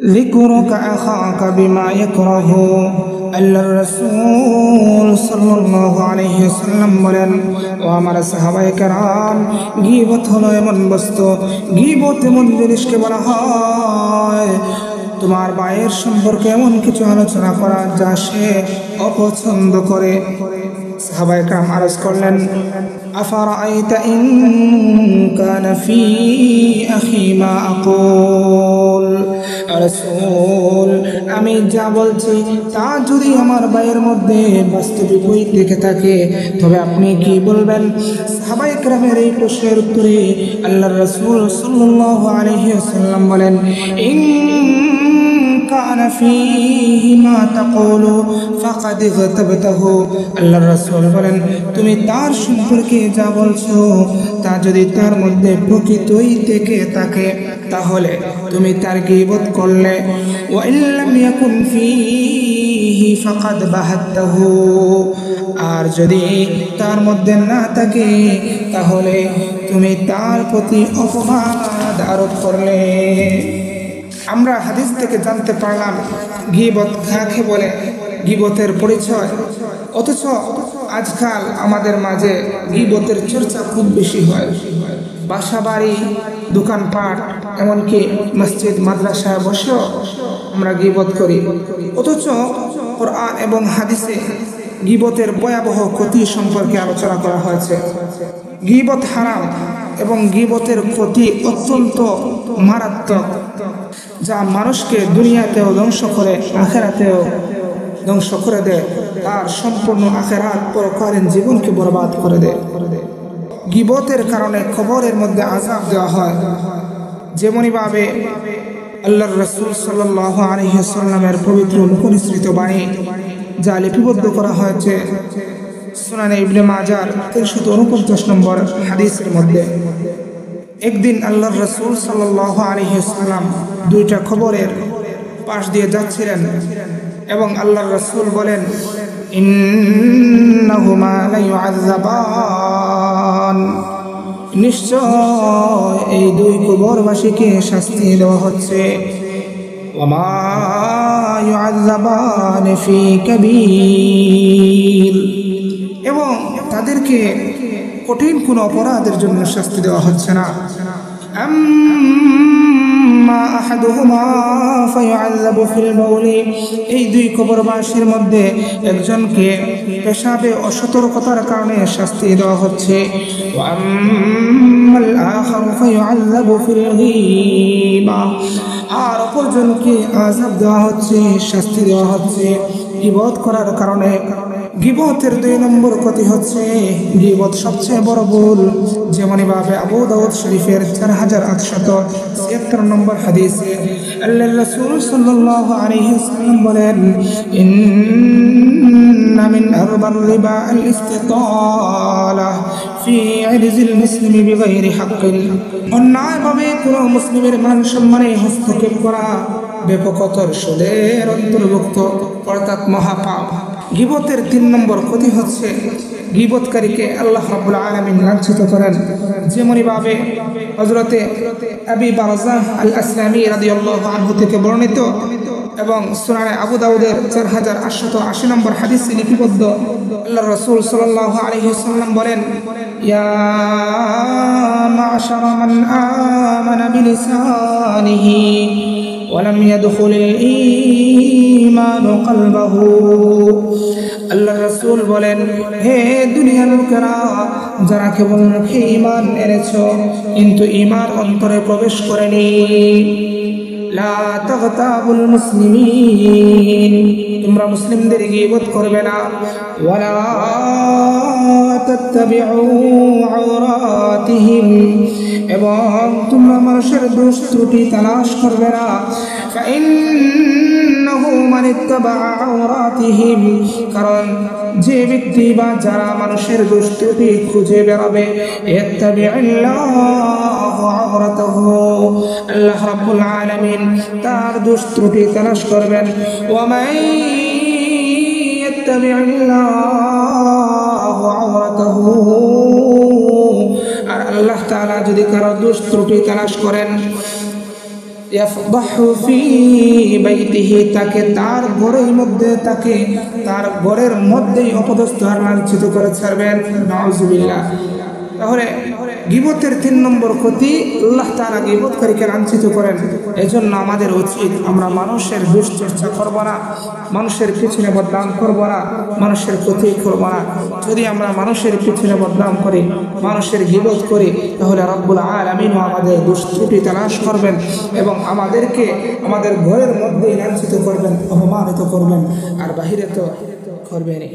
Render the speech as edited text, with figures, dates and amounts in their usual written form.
ذكرك أخاك بما يكره আল্লাহর রাসূল সাল্লাল্লাহু আলাইহি ওয়াসাল্লাম বলেন, ও আমার সাহাবায়ে কেরাম, গীবত হলো এমন বস্তু, গীবত এমন জিনিসকে বলা হয় তোমার ভাইয়ের সম্পর্কে এমন কিছু আলোচনা করা যা সে অপছন্দ করে। সাহাবায়ে কেরাম আরজ করলেন, আফারাআইতা ইন কানা ফি আখি মা আকুল, রাসূল আমি যা বলছি তা যদি আমার ভাইয়ের মধ্যে বাস্তবিক থেকে থাকে তবে আপনি কি বলবেন? সাহাবায়ে কেরামের এই প্রশ্নের উত্তরে আল্লাহর রাসূল সাল্লাল্লাহু আলাইহি ওয়াসাল্লাম বলেন, ইন কানা ফীহি মা তাকুলু ফাকাদ ইগতাবতাহু, আল্লাহর রাসূল বলেন তুমি তার সম্পর্কে যা বলছো তা যদি তার মধ্যে প্রকৃতই থেকে থাকে তাহলে তুমি তার গীবত করলে। ওয়া ইল্লাম ইয়াকুন ফীহি ফাকাদ বাহাত্তাহু, আর যদি তার মধ্যে না থাকে তাহলে তুমি তার প্রতি অপবাদ আরোপ করলে। আমরা হাদিস থেকে জানতে পারলাম গীবত কাকে বলে, গীবতের পরিচয়। অথচ আজকাল আমাদের মাঝে গীবতের চর্চা খুব বেশি হয়। বাসা বাড়ি, দোকানপাট, এমনকি মসজিদ মাদ্রাসায় বসেও আমরা গীবত করি। অথচ কোরআন এবং হাদিসে গীবতের ভয়াবহ ক্ষতি সম্পর্কে আলোচনা করা হয়েছে। গীবত হারাম এবং গীবতের ক্ষতি অত্যন্ত মারাত্মক, যা মানুষকে দুনিয়াতেও ধ্বংস করে আখিরাতেও ধ্বংস করে দেয়, তার সম্পূর্ণ আখিরাত পরকালীন জীবনকে বরবাদ করে দেয়। গীবতের কারণে কবরের মধ্যে আযাব দেওয়া হয়। যেমনিভাবে আল্লাহর রাসূল সাল্লাল্লাহু আলাইহি ওয়াসাল্লামের পবিত্র মুখনিসৃত বাণী যা লিপিবদ্ধ করা হয়েছে সুনানে ইবনে মাজার 349 নম্বর হাদিসের মধ্যে, একদিন আল্লাহর রাসূল সাল্লাল্লাহু আলাইহি ওয়াসাল্লাম দুইটা কবরের পাশ দিয়ে যাচ্ছিলেন এবং আল্লাহর রাসূল বলেন, ইন্নাহুমা লা ইউআযাবান, নিশ্চয় এই দুই কবরবাসীকে শাস্তি দেওয়া হচ্ছে। ওয়া মা ইউআযাবান ফি কাবীর, এবং তাদেরকে কঠিন কোনো অপরাধের জন্য শাস্তি দেওয়া হচ্ছে না। আম্মা আহাদুহুমা ফায়ুআযাবু ফিল বাউলি, এই দুই কবরবাসীর মধ্যে একজনকে পেশাবে অসতর্কতার কারণে শাস্তি দেওয়া হচ্ছে। ওয়া আম্মাল আখারু ফায়ুআযাবু ফিল গীবা, আর অপরজনকে আযাব দেওয়া হচ্ছে, শাস্তি দেওয়া হচ্ছে গীবত করার কারণে। গীবতের 2 নম্বর ক্ষতি হচ্ছে গীবত সবচেয়ে বড় ভুল। যেমনিভাবে আবু দাউদ শরীফের 4876 নম্বর হাদিসে আল্লাহর রাসূল সাল্লাল্লাহু আলাইহি ওয়াসাল্লাম বলেন, ইন্না মিন আরবার রিবা আল ইস্তিতালা ফি ইরজিল মুসলিমি বিগাইরি হাক্কিন, অন্যায়ভাবে কোনো মুসলিমের মান সম্মানে হস্তক্ষেপ করা ব্যাপকতর সুদের অন্তর্ভুক্ত, অর্থাৎ মহাপাপ। গীবতের 3 নম্বর ক্ষতি হচ্ছে গীবতকারীকে আল্লাহ রাব্বুল আলামিন লাঞ্ছিত করেন। যেমনিভাবে হযরতে আবি বারযাহ আল আসলামী রাদিয়াল্লাহু আনহু থেকে বর্ণিত এবং সুনানে আবু দাউদের 4880 নম্বর হাদিসে লিপিবদ্ধ, আল্লাহর রাসূল সাল্লাল্লাহু আলাইহি ওয়াসাল্লাম বলেন, ইয়া মা'শারা মান আমানা বিলিসানিহি ওয়া লাম ইয়াদখুলিল ঈমানু কলবাহু, আল্লাহর রাসূল বলেন, হে দুনিয়ার লোকেরা, যারা কেবল মুখে ঈমান এনেছো কিন্তু ঈমান অন্তরে প্রবেশ করেনি, লা তাগতাবুল মুসলিমিন, তোমরা মুসলিমদের গীবত করবে না, ওয়ালা তাত্তাবিউ আওরাতিহিম, এবং তোমরা মানুষের দোষ ত্রুটি তালাশ করবে না। ফাইন্নাহু মান ইত্তাবাআ আওরাতিহিম, কারণ যে ব্যক্তি বা যারা মানুষের দোষ ত্রুটি খুঁজে বেড়াবে, ইত্তাবিউল্লাহু আওরাতাহু, আল্লাহ রাব্বুল আলামিন তার দোষ ত্রুটি তালাশ করবেন। ওয়া মান ইত্তাবিউল্লাহু আওরাতাহু, আর আল্লাহ তাআলা যদি কারো দোষ ত্রুটি তালাশ করেন ইয়াফদাহু ফি বাইতিহি, তাকে তার ঘরের মধ্যে তার ঘরের মধ্যেই অপদস্থ আর লাঞ্ছিত করে ছাড়বেন। নাউজুবিল্লাহ। তাহলে গীবতের ৩ নম্বর ক্ষতি, আল্লাহ তাআলা গীবতকারীকে লাঞ্ছিত করেন। এজন্য আমাদের উচিত আমরা মানুষের দুশ্চর্চা করব না, মানুষের পিছনে বদনাম করব না, মানুষের ক্ষতি করব না। যদি আমরা মানুষের পিছনে বদনাম করি, মানুষের গীবত করি, তাহলে রব্বুল আলামিন আমাদের দোষ ত্রুটি তালাশ করবেন এবং আমাদেরকে আমাদের ঘরের মধ্যেই লাঞ্ছিত করবেন, অপমানিত করবেন, আর বাহিরে তো করবেনই।